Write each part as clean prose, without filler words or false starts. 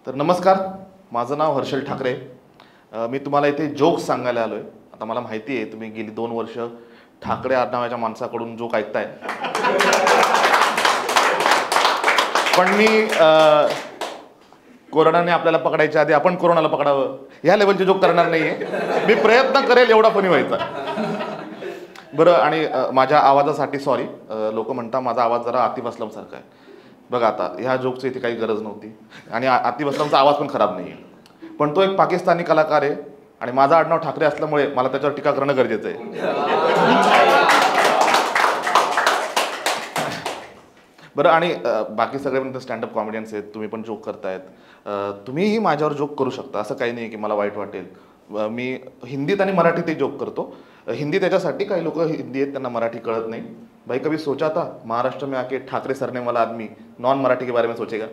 तर नमस्कार, माझं नाव हर्षल ठाकरे. मी तुम्हाला इथे जोक्स सांगायला आलो आहे. आता मला माहिती आहे तुम्ही गेली 2 वर्ष ठाकरे नावाच्या माणसाकडून जोक ऐकताय. पण मी कोरोनाने आपल्याला पकडायच्या आधी आपण कोरोनाला पकडावं ह्या लेवलचे जोक करणार नाही आहे. मी प्रयत्न करेल एवढा फनी व्हायचा. बरं, आणि माझ्या आवाजासाठी सॉरी. लोक म्हणतात माझा आवाज जरा आतिफ असलमसारखा आहे. बघा, आता ह्या जोकची इथे काही गरज नव्हती आणि आतिफ असलमचा आवाज पण खराब नाही आहे. पण तो एक पाकिस्तानी कलाकार आहे आणि माझा आडनाव ठाकरे असल्यामुळे मला त्याच्यावर टीका करणं गरजेचं आहे. बरं, आणि बाकी सगळे पण स्टँडअप कॉमेडियन्स आहेत, तुम्ही पण जोक करतायत. तुम्हीही माझ्यावर जोक करू शकता, असं काही नाही की मला वाईट वाटेल. मी हिंदीत आणि मराठीतही जोक करतो. हिंदी त्याच्यासाठी काही लोक हिंदी आहेत त्यांना मराठी कळत नाही. भाई कभी सोचा था महाराष्ट्र में आके ठाकरे सरने वाला आदमी नॉन मराठी के बारे में सोचेगा?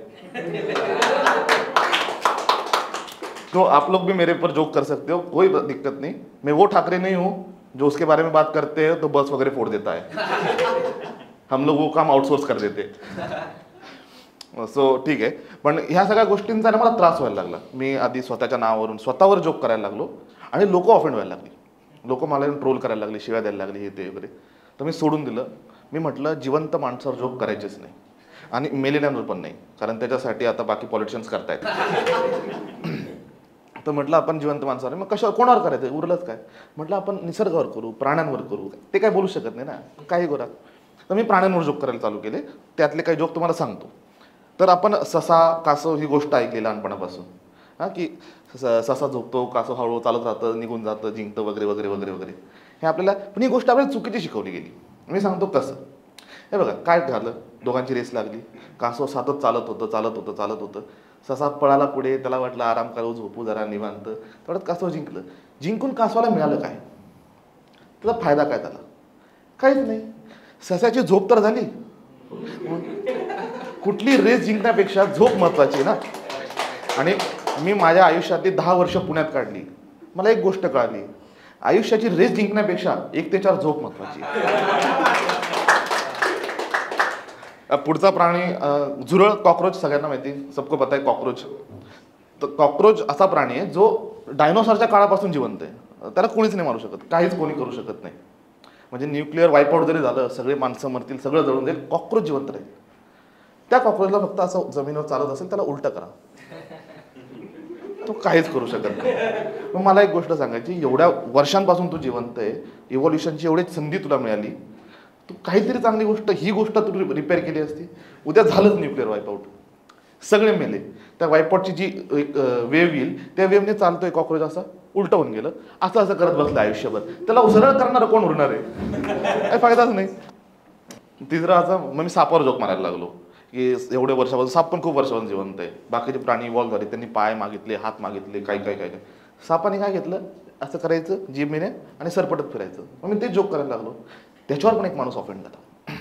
तो आप लोग भी मेरे ऊपर जोक कर सकते हो, कोई दिक्कत नहीं. मैं वो ठाकरे नहीं हूँ जो उसके बारे में बात करते हैं तो बस वगैरह फोड़ देता है. हम लोग वो काम आउटसोर्स कर देते. सो ठीक आहे. पण ह्या सगळ्या गोष्टींचा मला त्रास व्हायला लागला. मी आधी स्वतःच्या नावावरून स्वतःवर जोक करायला लागलो आणि लोक ऑफेंड व्हायला लागली. लोक मला ट्रोल करायला लागले, शिव्या द्यायला लागली, हे ते वगैरे. तर मी सोडून दिलं. मी म्हटलं जिवंत माणसावर जोक करायचेच नाही आणि मेलेल्यांवर पण नाही, कारण त्याच्यासाठी आता बाकी पॉलिटिशियन्स करतायत. तर म्हटलं आपण जिवंत माणसावर, मग कशावर कोणावर करायचं, उरलंच काय. म्हटलं आपण निसर्गावर करू, प्राण्यांवर करू. ते काय बोलू शकत नाही ना, काही गोरा. तर मी प्राण्यांवर जोक करायला चालू केले. त्यातले काही जोक तुम्हाला सांगतो. तर आपण ससा कासव ही गोष्ट ऐकली लहानपणापासून, हां, की ससा झोपतो, कासव हळूहळू चालत राहतं, निघून जातं, जिंकतं वगैरे वगैरे वगैरे वगैरे. हे आपल्याला, पण ही गोष्ट आपल्याला चुकीची शिकवली गेली. मी सांगतो कसं. हे बघा काय झालं, दोघांची रेस लागली. कासव सातत चालत होतं. ससा पळाला पुढे, त्याला वाटलं आराम करू, झोपू जरा निवांत. तेवढ्यात कासव जिंकलं. जिंकून कासवाला मिळालं काय, त्याचा फायदा काय झाला? काहीच नाही. ससाची झोप तर झाली. कुठली रेस जिंकण्यापेक्षा झोप महत्वाची ना. आणि मी माझ्या आयुष्यातली 10 वर्ष पुण्यात काढली. मला एक गोष्ट कळाली, आयुष्याची रेस जिंकण्यापेक्षा 1 ते 4 झोप महत्वाची. पुढचा प्राणी झुरळ, कॉक्रोच. सगळ्यांना माहिती, सबको पता है कॉक्रोच. तर कॉक्रोच असा प्राणी आहे जो डायनोसॉरच्या काळापासून जिवंत आहे. त्याला कोणीच नाही मारू शकत, काहीच कोणी करू शकत नाही. म्हणजे न्यूक्लिअर वाईपआउट जरी झालं, सगळे माणसं मरतील, सगळं जळून जाईल, कॉक्रोच जिवंत राहील. त्या कॉक्रोचला फक्त असं जमिनीवर चालत असेल त्याला उलटं करा, तो काहीच करू शकत नाही. मग मला एक गोष्ट सांगायची, एवढ्या वर्षांपासून तू जिवंत आहे, इव्हॉल्युशनची एवढी संधी तुला मिळाली, तू काहीतरी चांगली गोष्ट, ही गोष्ट तू रिपेअर केली असती. उद्या झालंच न्यूक्लिअर वाईपआउट, सगळे मेले. त्या वाईपआउटची जी एक वेव्ह येईल, त्या वेव्हने चालतोय कॉक्रोच असा उलट होऊन गेलं. असं करत बसलं आयुष्यभर. त्याला सरळ करणार कोण उरणार आहे? काही फायदाच नाही. तिसरं असं, मग मी सापावर जोक मारायला लागलो की एवढे वर्षापासून, साप पण खूप वर्षापासून जिवंत आहे. बाकीचे प्राणी इव्हॉल्व झाले, त्यांनी पाय मागितले, हात मागितले, काय काय काय काय. सापाने काय घेतलं, असं करायचं जिभेने आणि सरपटत फिरायचं. मग मी ते जोक करायला लागलो. त्याच्यावर पण एक माणूस ऑफेंड झाला.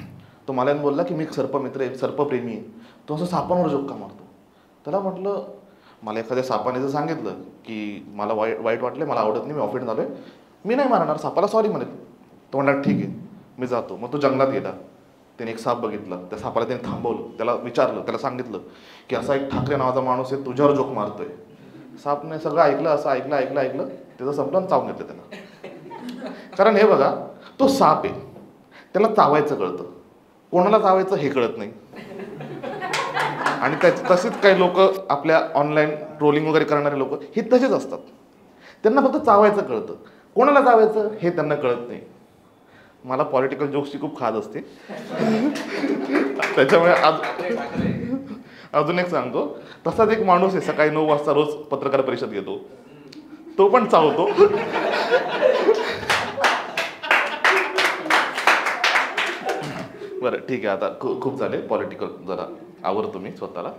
तो मला बोलला की मी सर्पमित्र आहे, सर्पप्रेमी आहे, तो असं सापांवर जोक का मारतो. त्याला म्हटलं, मला एखाद्या सापाने जर सांगितलं की मला वाईट वाटलं, मला आवडत नाही, मी ऑफेंड झालोय, मी नाही मारणार, सापाला सॉरी म्हणेल. तो म्हणला ठीक आहे मी जातो. मग तो जंगलात गेला. त्याने एक साप बघितला. त्या सापाला त्याने थांबवलं, त्याला विचारलं, त्याला सांगितलं की असा एक ठाकरे नावाचा माणूस आहे, तुझ्यावर जोक मारतोय. सापने सगळं ऐकलं, असं ऐकलं, त्याचं संपलं, चावून घेतलं त्याला. कारण हे बघा, तो साप आहे, त्याला चावायचं कळतं, कोणाला चावायचं हे कळत नाही. आणि तसेच काही लोक, आपल्या ऑनलाईन ट्रोलिंग वगैरे करणारे लोक हे तसेच असतात. त्यांना फक्त चावायचं कळतं, कोणाला चावायचं हे त्यांना कळत नाही. मला पॉलिटिकल जोक्सची खूप खाज असते. त्याच्यामुळे अजून एक सांगतो. तसाच एक माणूस आहे, सकाळी 9 वाजता रोज पत्रकार परिषद घेतो, तो पण चावतो. बरं ठीक आहे, आता खूप झाले पॉलिटिकल, जरा आवरतो मी स्वतःला.